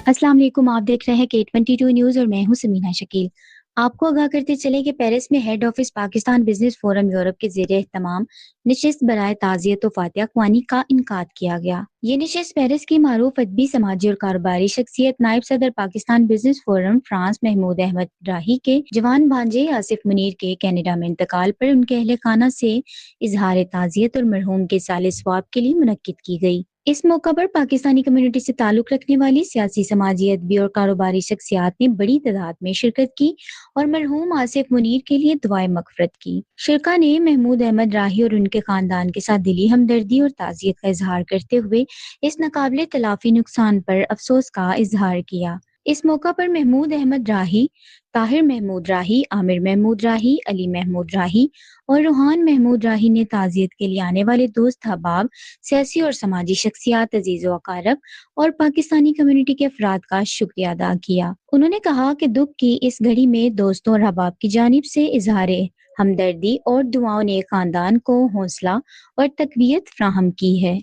السلام علیکم، آپ دیکھ رہے ہیں K22 نیوز اور میں ہوں سمینا شکیل۔ آپ کو آگاہ کرتے چلے کہ پیرس میں head office Pakistan business forum Europe کے زیر اہتمام نشست برائے تعزیت و فاتحہ خوانی کا انعقاد کیا گیا۔ یہ نشست پیرس کی معروف ادبی، سماجی اور کاروباری شخصیت نائب صدر Pakistan business forum France Mahmood Ahmed Rahi کے جوان بھانجے آصف منیر کے کینیڈا میں انتقال پر ان کے اہل خانہ سے اظہار تعزیت اور مرحوم کے سال ثواب کے لیے منعقد کی گئی۔ اس موقع پر پاکستانی کمیونٹی سے تعلق رکھنے والی سیاسی، سماجی، ادبی اور کاروباری شخصیات نے بڑی تعداد میں شرکت کی اور مرحوم آصف منیر کے لیے دعائیں مغفرت کی۔ شرکا نے محمود احمد راہی اور ان کے خاندان کے ساتھ دلی ہمدردی اور تعزیت کا اظہار کرتے ہوئے اس ناقابل تلافی نقصان پر افسوس کا اظہار کیا۔ اس موقع پر محمود احمد راہی، طاہر محمود راہی، عامر محمود راہی، علی محمود راہی اور روحان محمود راہی نے تعزیت کے لیے آنے والے دوست احباب، سیاسی اور سماجی شخصیات، عزیز و اقارب اور پاکستانی کمیونٹی کے افراد کا شکریہ ادا کیا۔ انہوں نے کہا کہ دکھ کی اس گھڑی میں دوستوں اور احباب کی جانب سے اظہار ہمدردی اور دعاؤں نے خاندان کو حوصلہ اور تقویت فراہم کی ہے۔